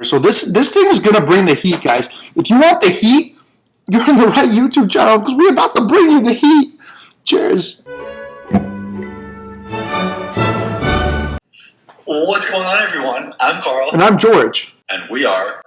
So this thing is gonna bring the heat, guys. If you want the heat, you're in the right YouTube channel because we're about to bring you the heat. Cheers. What's going on, everyone? I'm Carl. And I'm George. And we are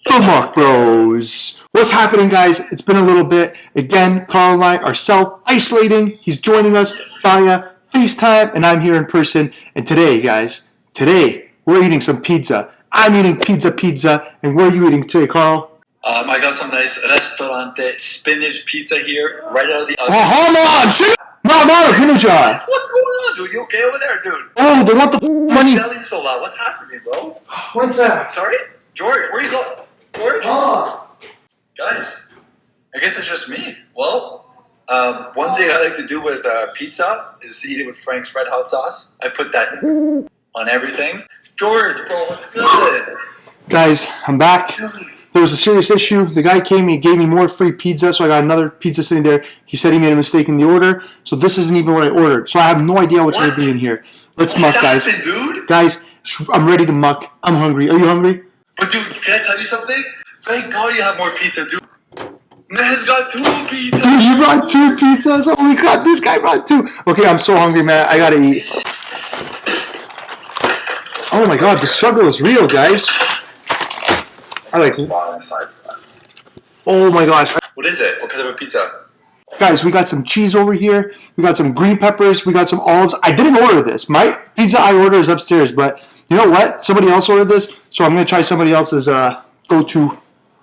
the Muk Bros. What's happening, guys? It's been a little bit. Again, Carl and I are self-isolating. He's joining us via FaceTime, and I'm here in person. And today, guys, we're eating some pizza. I'm eating pizza. And what are you eating today, Carl? I got some nice restaurante spinach pizza here, right out of the oven. Oh, hold on! Shit! No, Hinuja! What's going on, dude? You okay over there, dude? Oh, they want the money. My belly's so loud. What's happening, bro? What's that? Sorry? George, where you going? George? Oh. Guys, I guess it's just me. Well, one thing I like to do with pizza is eat it with Frank's Red Hot sauce. I put that on everything. George, bro, what's good? Guys, I'm back. There was a serious issue. The guy came, he gave me more free pizza, so I got another pizza sitting there. He said he made a mistake in the order, so this isn't even what I ordered. So I have no idea what's going to be in here. Let's muck, guys. Dude? Guys, I'm ready to muck. I'm hungry. Are you hungry? But dude, can I tell you something? Thank God you have more pizza, dude. Man's got 2 pizzas. Dude, you brought 2 pizzas? Holy crap, this guy brought 2. Okay, I'm so hungry, man. I gotta eat. Oh my God, the struggle is real, guys. Oh my gosh. What is it? What kind of a pizza? Guys, we got some cheese over here. We got some green peppers. We got some olives. I didn't order this. My pizza I order is upstairs, but you know what? Somebody else ordered this, so I'm going to try somebody else's go-to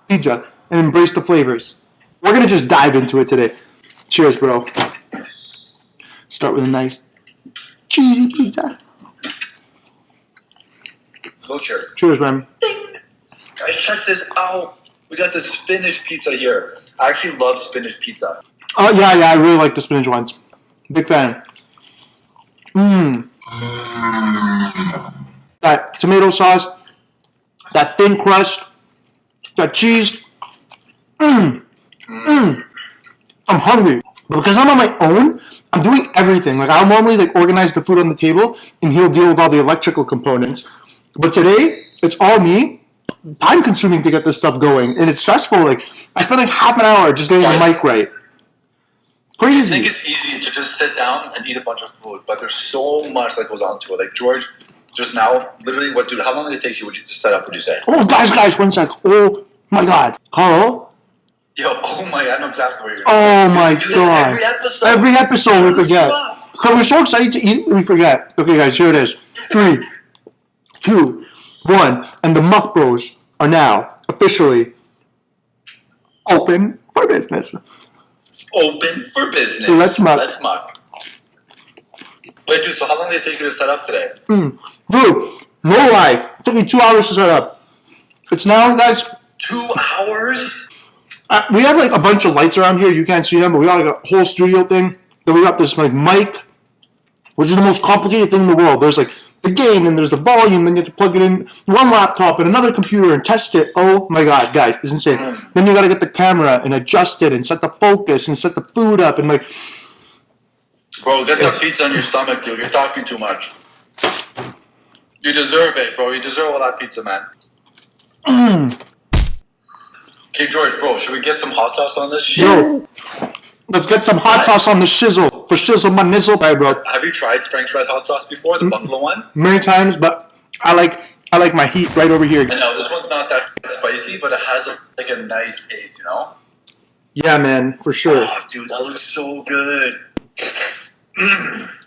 pizza and embrace the flavors. We're going to just dive into it today. Cheers, bro. Start with a nice cheesy pizza. Go cheers. Cheers, man. Ding. Guys, check this out. We got the spinach pizza here. I actually love spinach pizza. Oh, yeah, I really like the spinach ones. Big fan. That tomato sauce, that thin crust, that cheese. I'm hungry. But because I'm on my own, I'm doing everything. Like, I'll normally organize the food on the table, and he'll deal with all the electrical components. But today, it's all me. Time consuming to get this stuff going, and it's stressful. Like, I spent half an hour just getting the mic right. Crazy. I think it's easy to just sit down and eat a bunch of food, but there's so much that goes on to it. Like, George, just now, literally, how long did it take you to set up, would you say? Oh, guys, 1 sec. Oh, my God. Carl? Yo, oh my, I know exactly what you're going to say. Oh my God. Every episode we forget. Because we're so excited to eat, we forget. Okay, guys, here it is. 3, 2, 1. And the Muk Bros are now officially open for business. Open for business. Let's muck. Wait, dude, so how long did it take you to set up today? Dude, no lie. It took me 2 hours to set up. It's now, guys. 2 hours? We have a bunch of lights around here. You can't see them, but we got a whole studio thing. Then we got this mic, which is the most complicated thing in the world. There's the gain, and there's the volume, then you have to plug it in one laptop and another computer and test it. Oh my God, guys, it's insane. Then you got to get the camera and adjust it and set the focus and set the food up and Bro, get that pizza on your stomach, dude. You're talking too much. You deserve it, bro. You deserve all that pizza, man. Okay, George, bro, should we get some hot sauce on this shit? Yo, let's get some hot sauce on the shizzle. For shizzle my nizzle, hey, bro. Have you tried Frank's Red Hot Sauce before, the buffalo one? Many times, but I like my heat right over here. I know, this one's not that spicy, but it has a nice taste, you know? Yeah, man, for sure. Oh, dude, that looks so good.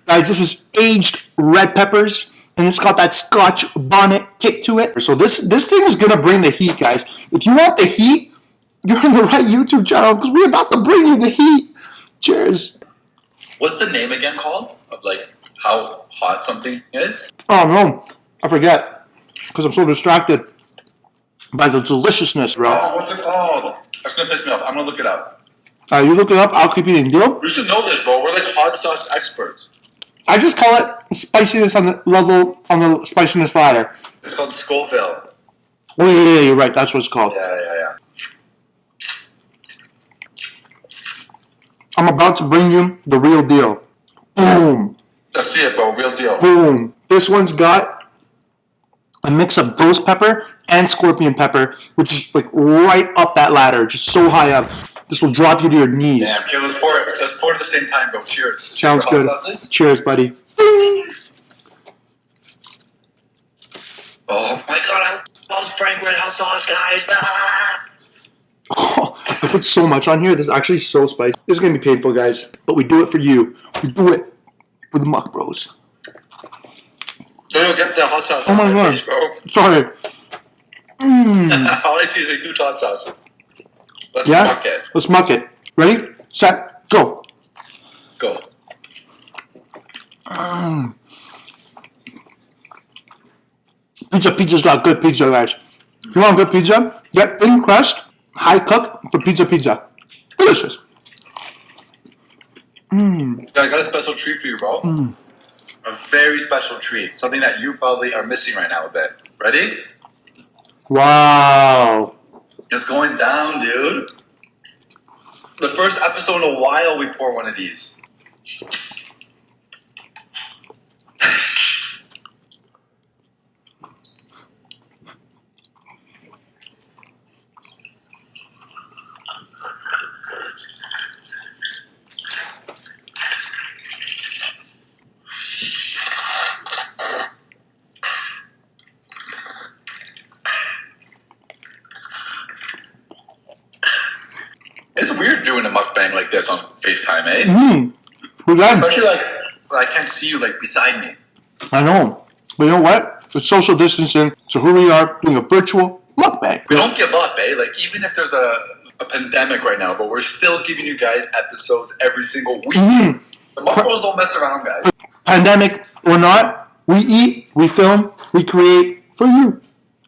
Guys, this is aged red peppers, and it's got that Scotch bonnet kick to it. So this thing is going to bring the heat, guys. If you want the heat, you're in the right YouTube channel because we're about to bring you the heat. Cheers. What's the name again called? Of how hot something is? Oh, no. I forget because I'm so distracted by the deliciousness, bro. Oh, what's it called? That's going to piss me off. I'm going to look it up. You look it up. I'll keep eating. Deal? We should know this, bro. We're hot sauce experts. I just call it spiciness on the spiciness ladder. It's called Scoville. Oh, yeah, you're right. That's what it's called. Yeah. I'm about to bring you the real deal. Boom. Let's see it, bro. Real deal. Boom. This one's got a mix of ghost pepper and scorpion pepper, which is like right up that ladder, just so high up. This will drop you to your knees. Yeah, okay, let's pour it at the same time, bro. Cheers. Sounds Cheers for good. hot sauces. Cheers, buddy. Oh my god, I love Frank Red Hot Sauce, guys. Oh, I put so much on here. This is actually so spicy. This is going to be painful, guys. But we do it for you. We do it for the Muk Bros. Yo, get the hot sauce Oh my on my god. face, bro. Sorry. All I see is a huge hot sauce. Let's Yeah? muck it. Let's muck it. Ready? Set. Go. Go. Pizza's got good pizza, guys. You want good pizza? Get thin crust, high cook for pizza. Delicious. Yeah, I got a special treat for you, bro. A very special treat. Something that you probably are missing right now a bit. Ready? Wow. It's going down, dude. The first episode in a while we pour one of these. It's weird doing a mukbang like this on FaceTime, eh? We're done. Especially like I can't see you like beside me. I know. But you know what? It's social distancing. So here we are doing a virtual mukbang. We don't give up, eh? Like even if there's a pandemic right now, but we're still giving you guys episodes every single week. The Muk Bros don't mess around, guys. Pandemic or not, we eat, we film, we create for you.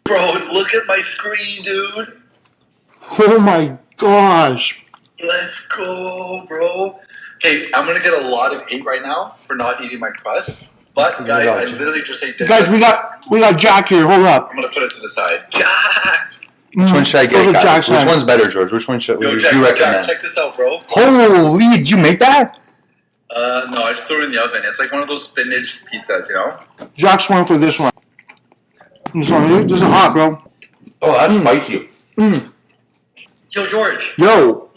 Bro, look at my screen, dude. Oh my gosh. Let's go, bro. Okay, I'm gonna get a lot of hate right now for not eating my crust. But guys, I literally just ate dinner. Guys, we got Jack here. Hold up. I'm gonna put it to the side. Jack! Which one should I Those get, are guys? Jack's Which hands. one's better, George? Which one should Yo, would Jack, you Jack, recommend? check this out, bro. Holy, did you make that? No, I just threw it in the oven. It's like one of those spinach pizzas, you know? Jack's one for this one. This is hot, bro. Oh, that's spicy. Yo, George, Yo,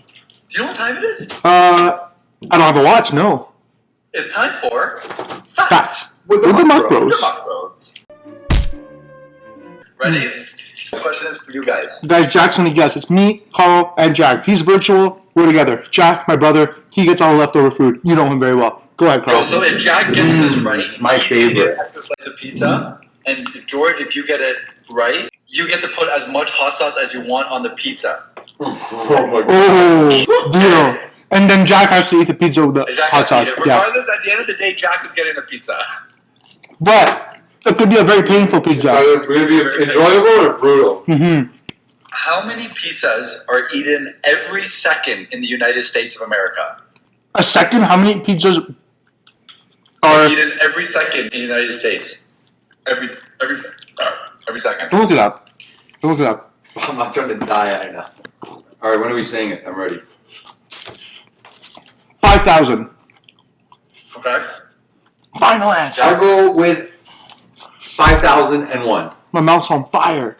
do you know what time it is? I don't have a watch, no. It's time for Facts Facts. With With the Muk with Bros. the Muk Bros. Ready? The question is for you guys. Guys, Jack's gonna guess. It's me, Carl, and Jack. He's virtual. We're together. Jack, my brother, he gets all the leftover food. You know him very well. Go ahead, Carl. Bro, so if Jack gets this right, My he's gonna get favorite. an extra slice of pizza. And George, if you get it right, you get to put as much hot sauce as you want on the pizza. Oh my god. Oh, deal. And then Jack has to eat the pizza with the Jack hot has to eat sauce. it. Yeah. Regardless, at the end of the day, Jack is getting a pizza. But it could be a very painful pizza. Either maybe enjoyable or brutal. How many pizzas are eaten every second in the United States of America? A second? How many pizzas are... Eaten every second in the United States. Every second. Don't look it up. Don't look it up. I'm not trying to die right now. Alright, when are we saying it? I'm ready. 5,000. Okay. Final answer. I'll go with 5,001. My mouth's on fire.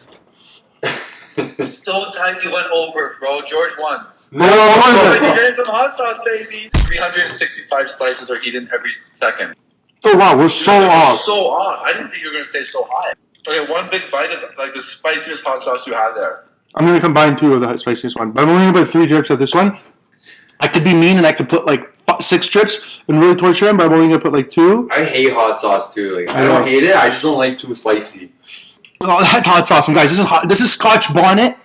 Still time you went over, bro. George won. No, Oh, you're getting some hot sauce, baby. 365 slices are eaten every second. Oh wow, we're so off. So off. I didn't think you were gonna stay so high. Okay, one big bite of like the spiciest hot sauce you have there. I'm gonna combine two of the spiciest one, but I'm only gonna put 3 drips of this one. I could be mean and I could put like 6 drips and really torture him, but I'm only gonna put like 2. I hate hot sauce too. Like I I don't know. hate it, I just don't like too spicy. Oh, that's hot awesome, guys. This is hot. This is Scotch bonnet.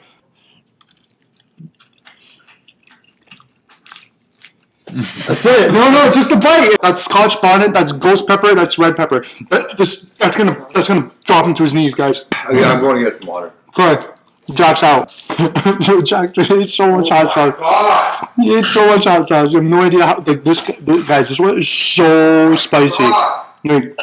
That's it. No, just a bite. That's Scotch bonnet. That's ghost pepper. That's red pepper. That's gonna drop him to his knees, guys. Okay, I'm going to get some water. Go ahead. Jack's out. Jack ate so much hot sauce. God. He ate so much hot sauce. You have no idea how. Like this guys. This one is so spicy. Like,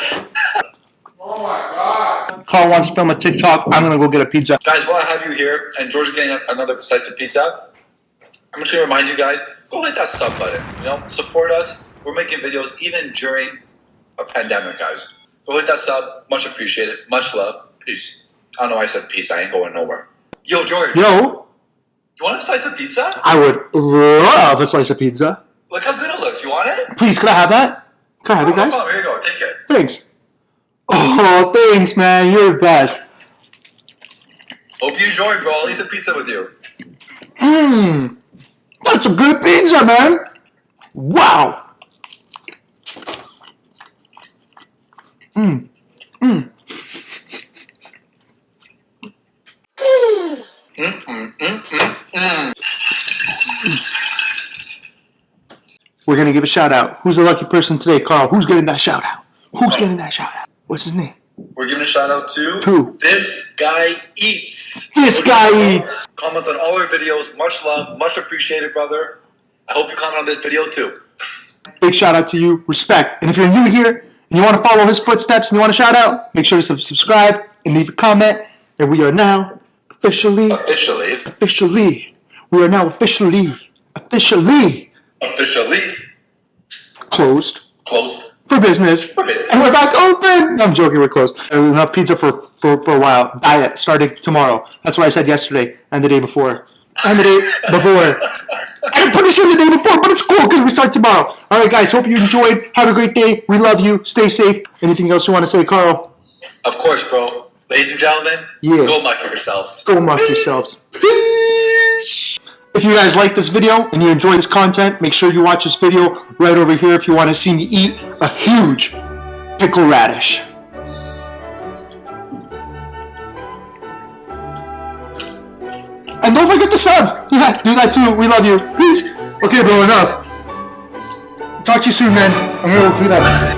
Oh my god. Carl wants to film a TikTok. I'm gonna go get a pizza. Guys, while I have you here and George is getting another slice of pizza, I'm just gonna remind you guys, go hit that sub button. You know, support us. We're making videos even during a pandemic, guys. Go hit that sub. Much appreciated. Much love. Peace. I don't know why I said pizza. I ain't going nowhere. Yo, George. Yo, You want a slice of pizza? I would love a slice of pizza. Look how good it looks. You want it? Please, could I have that? Can I have it, guys? Come on, here you go. Take it. Thanks. Oh, thanks, man. You're the best. Hope you enjoy, bro. I'll eat the pizza with you. Mmm. That's a good pizza, man. Wow. Mmm. Mmm. We're going to give a shout out. Who's the lucky person today, Carl? Who's getting that shout out? Who's getting that shout out? What's his name? We're giving a shout out to Who? This Guy Eats. This guy eats. Comments on all our videos. Much love. Much appreciated, brother. I hope you comment on this video too. Big shout out to you. Respect. And if you're new here and you want to follow his footsteps and you want a shout out, make sure to subscribe and leave a comment. And we are now officially, we are now officially closed for business. And we're back open. No, I'm joking, we're closed. And we'll have pizza for a while. Diet starting tomorrow. That's what I said yesterday and the day before. And the day before. I'm pretty sure the day before, but it's cool because we start tomorrow. All right, guys, hope you enjoyed. Have a great day. We love you. Stay safe. Anything else you want to say, Carl? Of course, bro. Ladies and gentlemen, go muck yourselves. Go muck yourselves. Peace. If you guys like this video and you enjoy this content, make sure you watch this video right over here if you want to see me eat a huge pickle radish. And don't forget the sub. Yeah, do that too. We love you. Peace. Okay, bro, enough. Talk to you soon, man. I'm gonna go clean up.